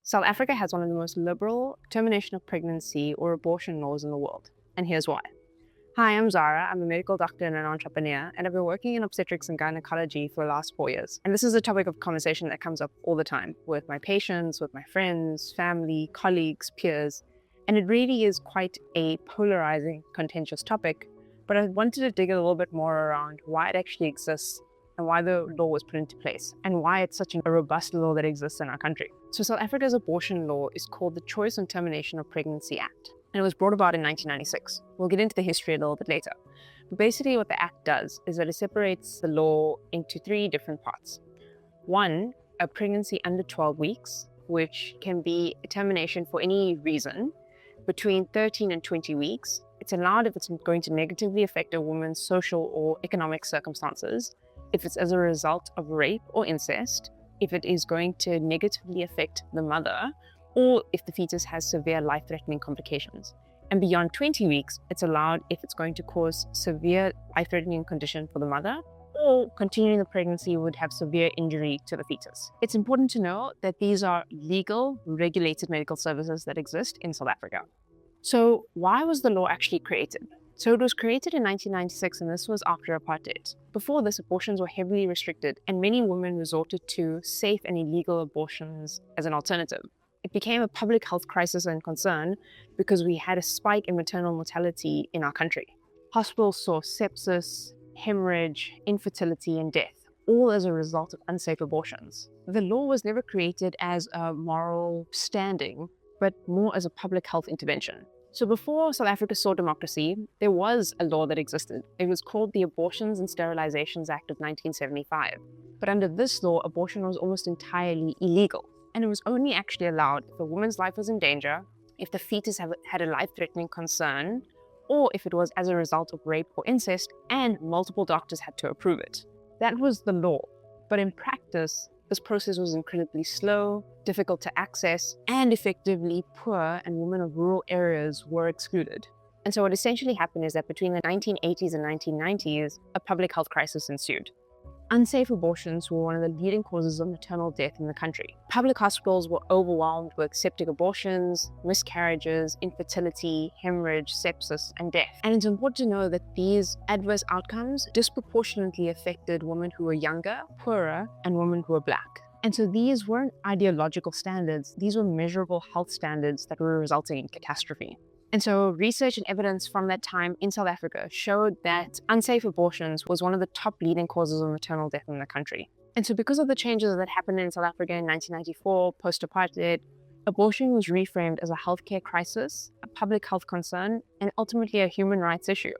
South Africa has one of the most liberal termination of pregnancy or abortion laws in the world, and here's why. Hi, I'm Zahra. I'm a medical doctor and an entrepreneur, and I've been working in obstetrics and gynecology for the last 4 years. And this is a topic of conversation that comes up all the time with my patients, with my friends, family, colleagues, peers, and it really is quite a polarizing, contentious topic, but I wanted to dig a little bit more around why it actually exists and why the law was put into place, and why it's such a robust law that exists in our country. So South Africa's abortion law is called the Choice on Termination of Pregnancy Act, and it was brought about in 1996. We'll get into the history a little bit later. But basically what the act does is that it separates the law into 3 different parts. 1, a pregnancy under 12 weeks, which can be a termination for any reason. Between 13 and 20 weeks, it's allowed if it's going to negatively affect a woman's social or economic circumstances, if it's as a result of rape or incest, if it is going to negatively affect the mother, or if the fetus has severe life-threatening complications. And beyond 20 weeks, it's allowed if it's going to cause severe life-threatening condition for the mother, or continuing the pregnancy would have severe injury to the fetus. It's important to know that these are legal, regulated medical services that exist in South Africa. So why was the law actually created? So it was created in 1996, and this was after apartheid. Before this, abortions were heavily restricted, and many women resorted to safe and illegal abortions as an alternative. It became a public health crisis and concern because we had a spike in maternal mortality in our country. Hospitals saw sepsis, hemorrhage, infertility, and death, all as a result of unsafe abortions. The law was never created as a moral standing, but more as a public health intervention. So before South Africa saw democracy, there was a law that existed. It was called the Abortions and Sterilizations Act of 1975. But under this law, abortion was almost entirely illegal. And it was only actually allowed if a woman's life was in danger, if the fetus had a life-threatening concern, or if it was as a result of rape or incest, and multiple doctors had to approve it. That was the law. But in practice, this process was incredibly slow, difficult to access, and effectively poor and women of rural areas were excluded. And so what essentially happened is that between the 1980s and 1990s, a public health crisis ensued. Unsafe abortions were one of the leading causes of maternal death in the country. Public hospitals were overwhelmed with septic abortions, miscarriages, infertility, hemorrhage, sepsis, and death. And it's important to know that these adverse outcomes disproportionately affected women who were younger, poorer, and women who were Black. And so these weren't ideological standards, these were measurable health standards that were resulting in catastrophe. And so research and evidence from that time in South Africa showed that unsafe abortions was one of the top leading causes of maternal death in the country. And so because of the changes that happened in South Africa in 1994, post-apartheid, abortion was reframed as a healthcare crisis, a public health concern, and ultimately a human rights issue.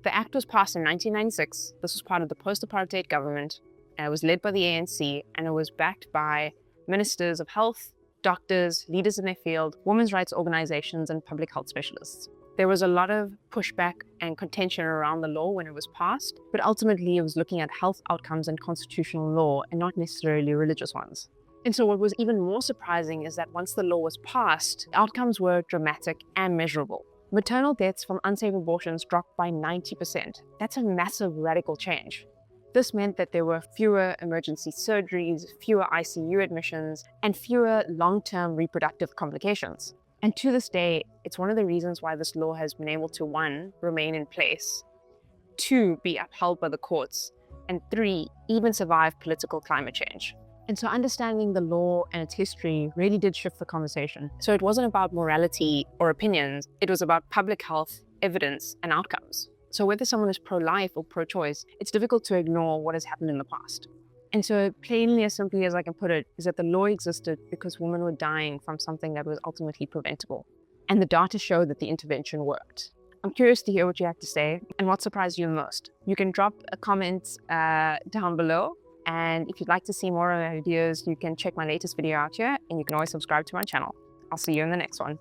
The act was passed in 1996. This was part of the post-apartheid government, and it was led by the ANC, and it was backed by ministers of health, doctors, leaders in their field, women's rights organizations, and public health specialists. There was a lot of pushback and contention around the law when it was passed, but ultimately it was looking at health outcomes and constitutional law and not necessarily religious ones. And so what was even more surprising is that once the law was passed, the outcomes were dramatic and measurable. Maternal deaths from unsafe abortions dropped by 90%. That's a massive radical change. This meant that there were fewer emergency surgeries, fewer ICU admissions, and fewer long-term reproductive complications. And to this day, it's one of the reasons why this law has been able to 1, remain in place, 2, be upheld by the courts, and 3, even survive political climate change. And so understanding the law and its history really did shift the conversation. So it wasn't about morality or opinions, it was about public health, evidence, and outcomes. So whether someone is pro-life or pro-choice, it's difficult to ignore what has happened in the past. And so plainly, as simply as I can put it, is that the law existed because women were dying from something that was ultimately preventable. And the data showed that the intervention worked. I'm curious to hear what you have to say and what surprised you the most. You can drop a comment down below. And if you'd like to see more of my videos, you can check my latest video out here, and you can always subscribe to my channel. I'll see you in the next one.